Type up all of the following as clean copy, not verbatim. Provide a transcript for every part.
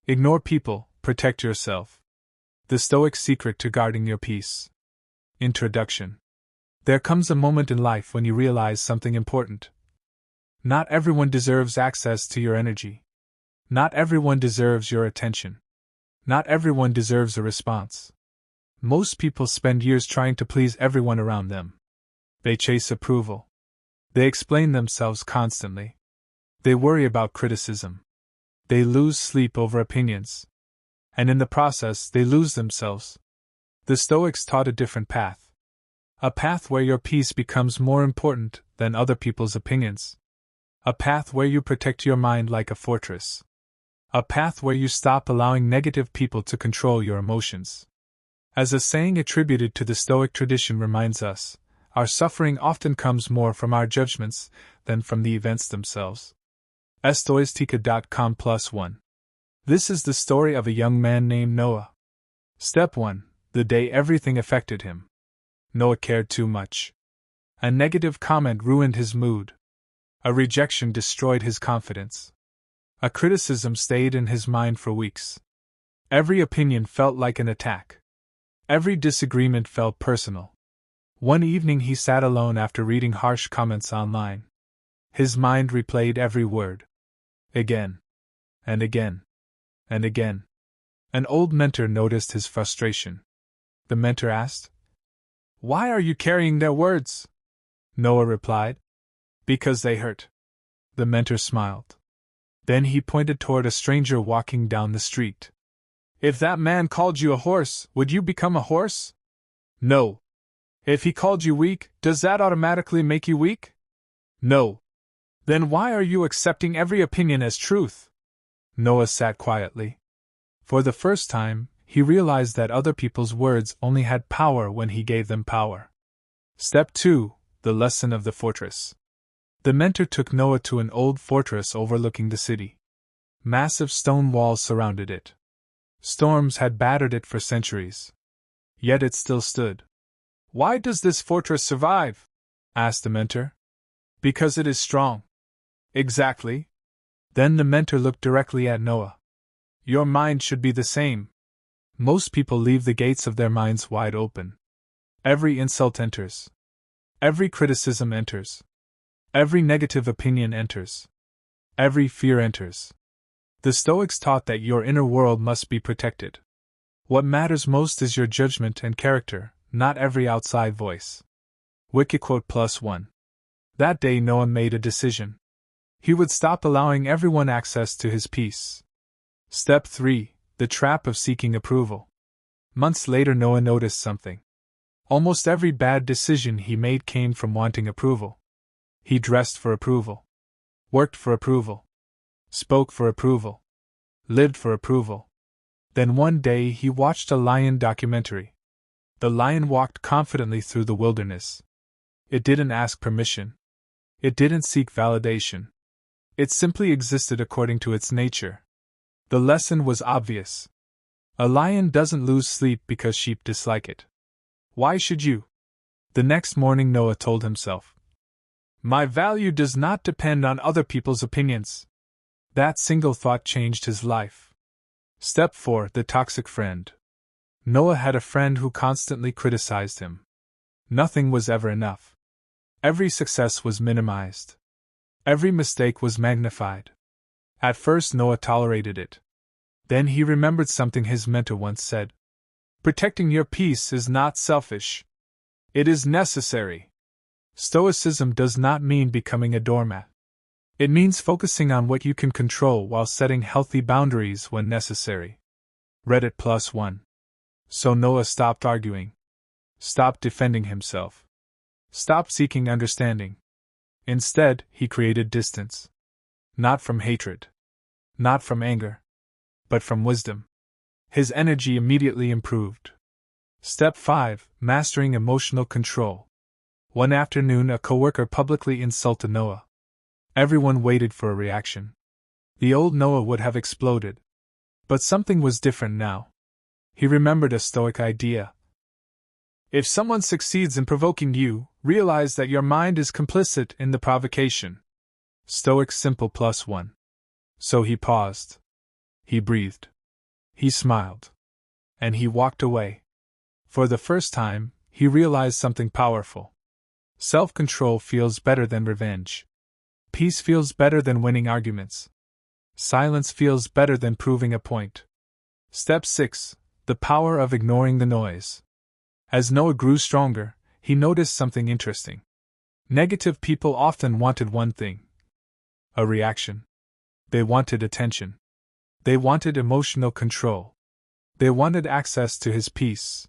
Ignore people, protect yourself. The Stoic secret to guarding your peace. Introduction. There comes a moment in life when you realize something important. Not everyone deserves access to your energy. Not everyone deserves your attention. Not everyone deserves a response. Most people spend years trying to please everyone around them. They chase approval. They explain themselves constantly. They worry about criticism. They lose sleep over opinions. And in the process, they lose themselves. The Stoics taught a different path. A path where your peace becomes more important than other people's opinions. A path where you protect your mind like a fortress. A path where you stop allowing negative people to control your emotions. As a saying attributed to the Stoic tradition reminds us, our suffering often comes more from our judgments than from the events themselves. Stoistica.com+1. This is the story of a young man named Noah. Step 1. The day everything affected him. Noah cared too much. A negative comment ruined his mood. A rejection destroyed his confidence. A criticism stayed in his mind for weeks. Every opinion felt like an attack. Every disagreement felt personal. One evening he sat alone after reading harsh comments online. His mind replayed every word. Again. And again. And again. An old mentor noticed his frustration. The mentor asked, "Why are you carrying their words?" Noah replied, "Because they hurt." The mentor smiled. Then he pointed toward a stranger walking down the street. "If that man called you a horse, would you become a horse?" "No." "If he called you weak, does that automatically make you weak?" "No." "Then why are you accepting every opinion as truth?" Noah sat quietly. For the first time, he realized that other people's words only had power when he gave them power. Step 2. The lesson of the fortress. The mentor took Noah to an old fortress overlooking the city. Massive stone walls surrounded it. Storms had battered it for centuries. Yet it still stood. "Why does this fortress survive?" asked the mentor. "Because it is strong." "Exactly." Then the mentor looked directly at Noah. "Your mind should be the same." Most people leave the gates of their minds wide open. Every insult enters. Every criticism enters. Every negative opinion enters. Every fear enters. The Stoics taught that your inner world must be protected. What matters most is your judgment and character, not every outside voice. Wikiquote +1. That day Noah made a decision. He would stop allowing everyone access to his peace. Step 3. The trap of seeking approval. Months later Noah noticed something. Almost every bad decision he made came from wanting approval. He dressed for approval. Worked for approval. Spoke for approval. Lived for approval. Then one day he watched a lion documentary. The lion walked confidently through the wilderness. It didn't ask permission. It didn't seek validation. It simply existed according to its nature. The lesson was obvious. A lion doesn't lose sleep because sheep dislike it. Why should you? The next morning Noah told himself, "My value does not depend on other people's opinions." That single thought changed his life. Step 4. The toxic friend. Noah had a friend who constantly criticized him. Nothing was ever enough. Every success was minimized. Every mistake was magnified. At first Noah tolerated it. Then he remembered something his mentor once said. "Protecting your peace is not selfish. It is necessary." Stoicism does not mean becoming a doormat. It means focusing on what you can control while setting healthy boundaries when necessary. Reddit +1. So Noah stopped arguing. Stopped defending himself. Stopped seeking understanding. Instead, he created distance. Not from hatred. Not from anger. But from wisdom. His energy immediately improved. Step 5. Mastering emotional control. One afternoon, a coworker publicly insulted Noah. Everyone waited for a reaction. The old Noah would have exploded. But something was different now. He remembered a Stoic idea. If someone succeeds in provoking you, realize that your mind is complicit in the provocation. Stoic Simple +1. So he paused. He breathed. He smiled. And he walked away. For the first time, he realized something powerful. Self-control feels better than revenge. Peace feels better than winning arguments. Silence feels better than proving a point. Step 6. The power of ignoring the noise. As Noah grew stronger, he noticed something interesting. Negative people often wanted one thing: a reaction. They wanted attention. They wanted emotional control. They wanted access to his peace.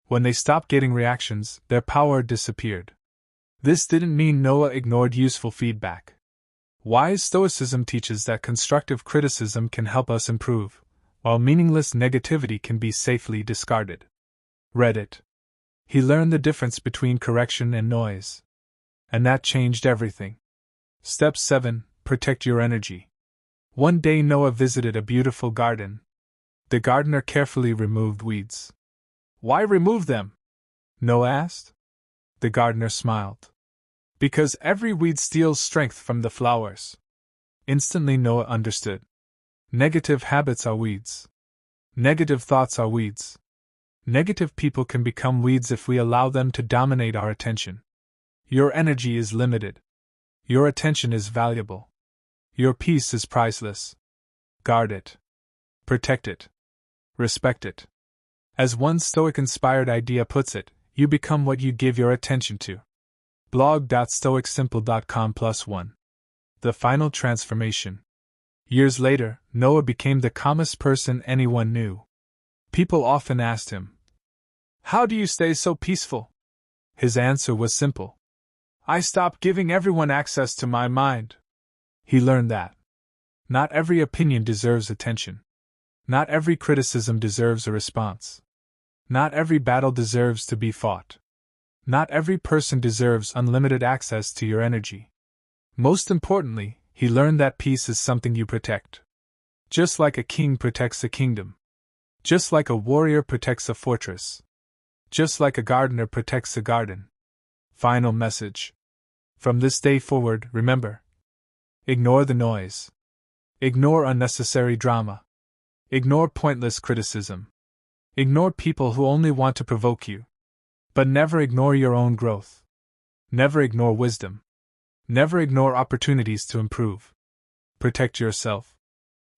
When they stopped getting reactions, their power disappeared. This didn't mean Noah ignored useful feedback. Wise Stoicism teaches that constructive criticism can help us improve, while meaningless negativity can be safely discarded. Read it. He learned the difference between correction and noise. And that changed everything. Step 7. Protect your energy. One day Noah visited a beautiful garden. The gardener carefully removed weeds. "Why remove them?" Noah asked. The gardener smiled. "Because every weed steals strength from the flowers." Instantly Noah understood. Negative habits are weeds. Negative thoughts are weeds. Negative people can become weeds if we allow them to dominate our attention. Your energy is limited. Your attention is valuable. Your peace is priceless. Guard it. Protect it. Respect it. As one Stoic-inspired idea puts it, you become what you give your attention to. blog.stoicsimple.com+1. The final transformation. Years later, Noah became the calmest person anyone knew. People often asked him, "How do you stay so peaceful?" His answer was simple: "I stopped giving everyone access to my mind." He learned that not every opinion deserves attention. Not every criticism deserves a response. Not every battle deserves to be fought. Not every person deserves unlimited access to your energy. Most importantly, he learned that peace is something you protect. Just like a king protects a kingdom. Just like a warrior protects a fortress. Just like a gardener protects a garden. Final message. From this day forward, remember: ignore the noise. Ignore unnecessary drama. Ignore pointless criticism. Ignore people who only want to provoke you. But never ignore your own growth. Never ignore wisdom. Never ignore opportunities to improve. Protect yourself.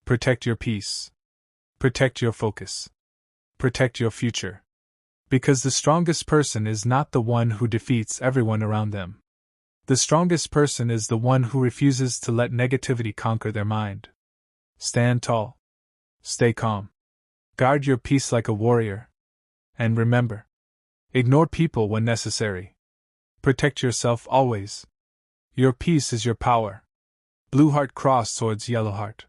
Protect your peace. Protect your focus. Protect your future. Because the strongest person is not the one who defeats everyone around them. The strongest person is the one who refuses to let negativity conquer their mind. Stand tall. Stay calm. Guard your peace like a warrior. And remember: ignore people when necessary. Protect yourself always. Your peace is your power. Blue Heart Cross Swords Yellow Heart.